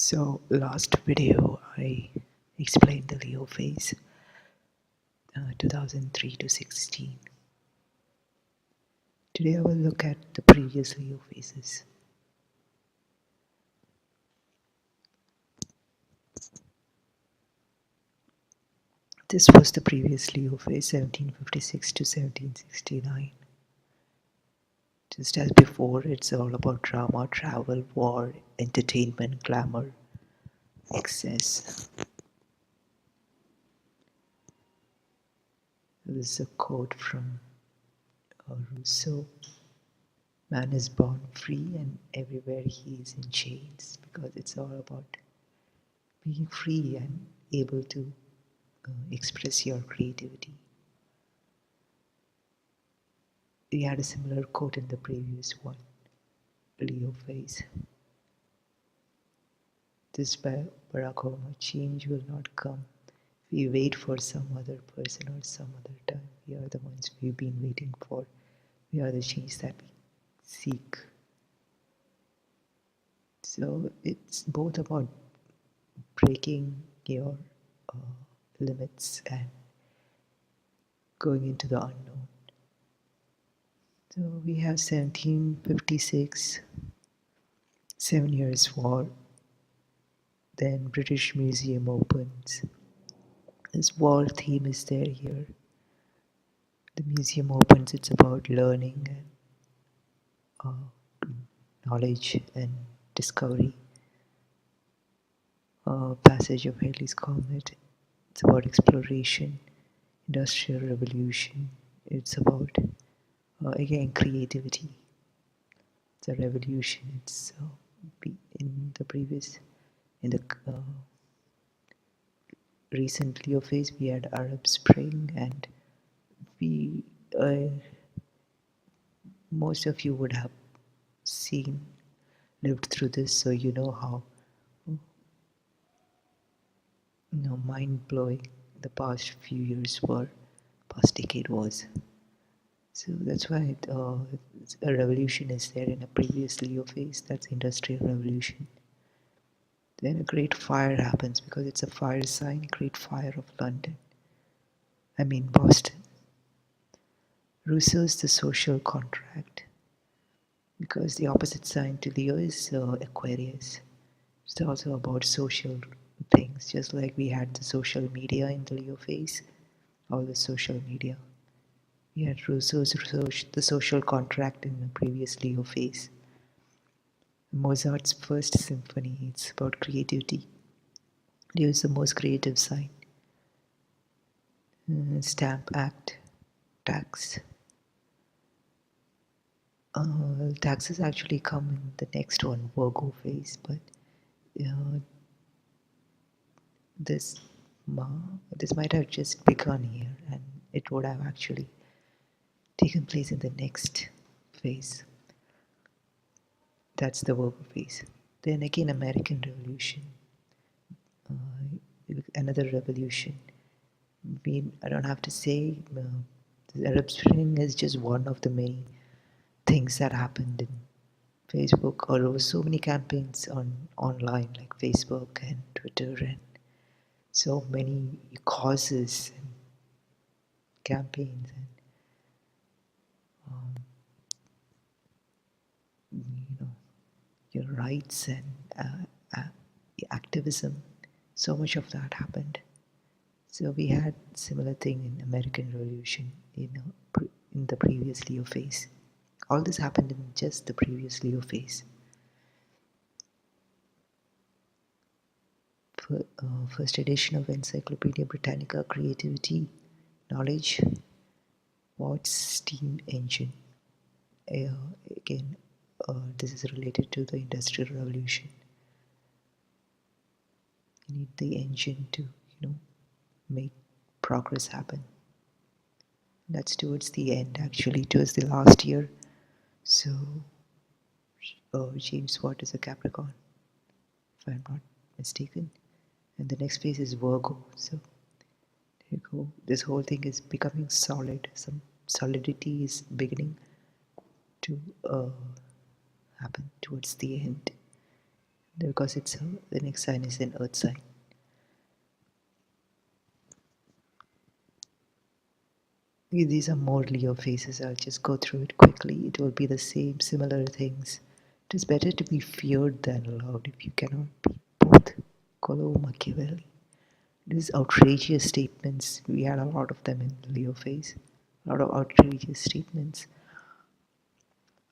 So last video I explained the Leo phase 2003 to 16. Today I will look at the previous Leo phases. This was the previous Leo phase 1756 to 1769. Just as before, it's all about drama, travel, war, entertainment, glamour, excess. This is a quote from Rousseau. Man is born free and everywhere he is in chains, because it's all about being free and able to express your creativity. We had a similar quote in the previous one, Leo phase. This by Barack Obama: change will not come. We wait for some other person or some other time. We are the ones we've been waiting for. We are the change that we seek. So it's both about breaking your limits and going into the unknown. So we have 1756, 7 Years' War. Then British Museum opens. This war theme is there here. The museum opens, it's about learning and knowledge and discovery. Passage of Halley's Comet, it's about exploration, industrial revolution. It's about, again, creativity. It's a revolution. It's in the previous, in the recent Leo phase, we had Arab Spring, and we most of you would have seen, lived through this, so you know how mind-blowing the past few years were, past decade was. So that's why a revolution is there in a previous Leo phase. That's industrial revolution. Then a great fire happens because it's a fire sign. Great Fire of London. Boston. Rousseau's The Social Contract, because the opposite sign to Leo is Aquarius. It's also about social things, just like we had the social media in the Leo phase, all the social media. We had Rousseau's The Social Contract in the previous Leo phase. Mozart's First Symphony, it's about creativity. Leo is the most creative sign. Stamp Act, tax. Taxes actually come in the next one, Virgo phase, but this might have just begun here, and it would have actually taken place in the next phase. That's the Virgo phase. Then again, American Revolution, another revolution. I don't have to say, the Arab Spring is just one of the many things that happened in Facebook. Or there were so many campaigns online, like Facebook and Twitter, and so many causes and campaigns and your rights and activism. So much of that happened. So we had similar thing in American Revolution in the previous Leo phase. All this happened in just the previous Leo phase. First edition of Encyclopedia Britannica, Creativity, Knowledge, Watt's steam engine. Again, this is related to the Industrial Revolution. You need the engine to, make progress happen. That's towards the end, actually, towards the last year. So, James Watt is a Capricorn, if I'm not mistaken. And the next phase is Virgo. So, there you go. This whole thing is becoming solid. Some solidity is beginning to happen towards the end. because the next sign is an earth sign. These are more Leo phases. I'll just go through it quickly. It will be the same, similar things. It is better to be feared than loved if you cannot be both. Niccolo Machiavelli. These outrageous statements, we had a lot of them in the Leo phase. A lot of outrageous statements.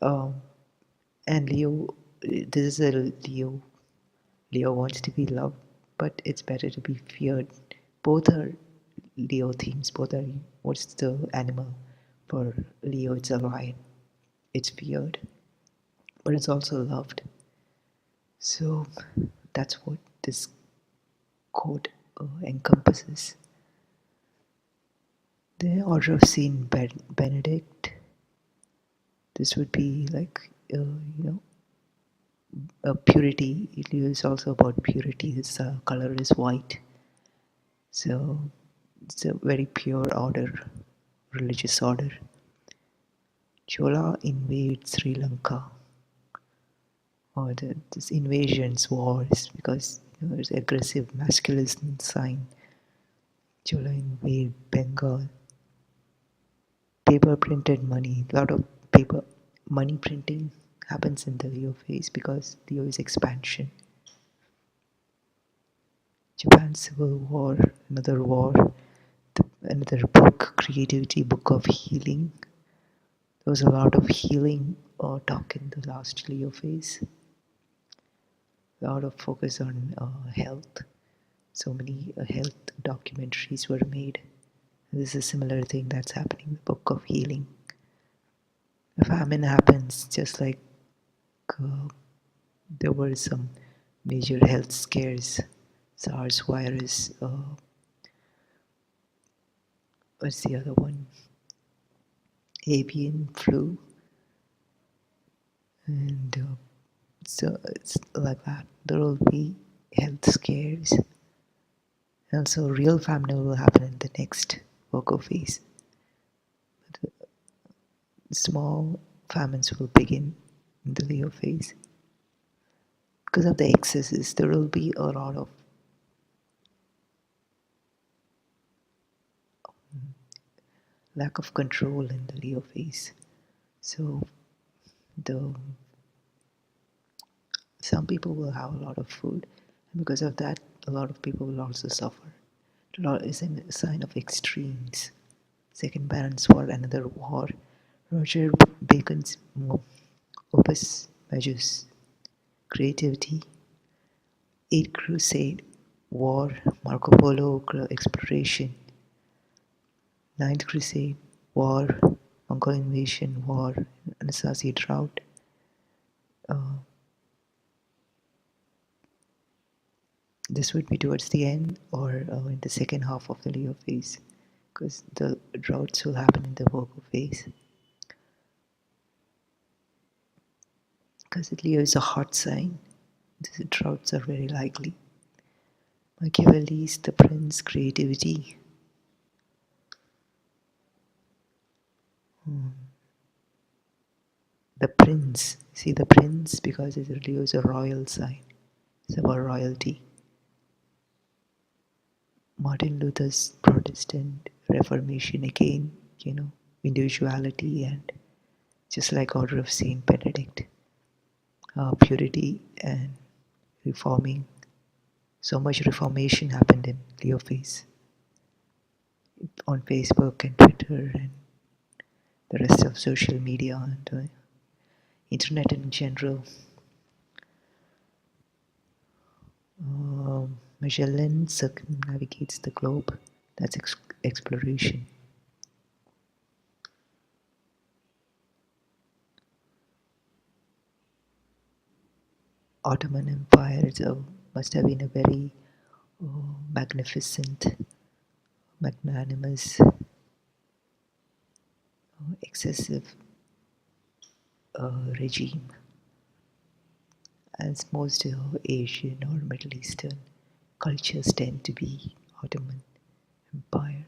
Um, and Leo, this is a Leo. Leo wants to be loved, but it's better to be feared. Both are Leo themes. Both are, what's the animal? For Leo, it's a lion. It's feared, but it's also loved. So that's what this quote encompasses. The order of Saint Benedict. This would be like purity. It is also about purity. This color is white, so it's a very pure order, religious order. Chola invade Sri Lanka, or this invasions, wars, because it's aggressive masculine sign. Chola invade Bengal. Paper printed money. A lot of paper money printing happens in the Leo phase because Leo is expansion. Japan Civil War, another war, another book, creativity, book of healing. There was a lot of healing talk in the last Leo phase. A lot of focus on health. So many health documentaries were made. This is a similar thing that's happening. The book of healing. A famine happens just like uh, there were some major health scares. SARS virus. What's the other one? Avian flu. And so it's like that. There will be health scares. And so real famine will happen in the next Virgo phase. Small famines will begin in the Leo phase. Because of the excesses, there will be a lot of lack of control in the Leo phase. So the some people will have a lot of food, and because of that, a lot of people will also suffer. A lot is a sign of extremes. Second Barons War, another war. Roger Bacon's Opus Majus, creativity. Eighth Crusade, war. Marco Polo exploration. Ninth Crusade, war. Mongol invasion, war. Anasazi drought. Uh, this would be towards the end or in the second half of the Leo phase, because the droughts will happen in the Virgo phase. Because Leo is a hot sign, the droughts are very likely. Machiavelli's The Prince, creativity. The Prince, see the Prince because Leo is a royal sign. It's about royalty. Martin Luther's Protestant Reformation again, individuality and just like Order of Saint Benedict, purity and reforming. So much reformation happened in Leo phase on Facebook and Twitter and the rest of social media and internet in general. Magellan circumnavigates the globe. That's exploration. Ottoman Empire must have been a very magnificent, magnanimous, excessive regime, as most Asian or Middle Eastern cultures tend to be. Ottoman Empire,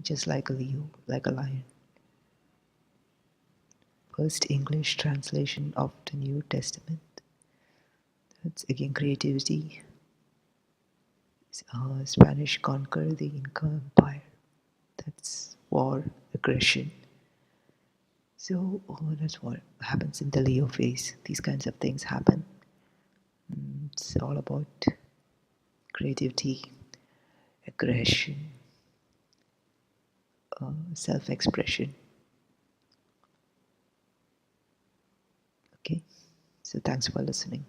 just like a Leo, like a lion. First English translation of the New Testament. It's again creativity. Spanish conquer the Inca Empire. That's war, aggression. So that's what happens in the Leo phase. These kinds of things happen. It's all about creativity, aggression, self-expression. Okay, so thanks for listening.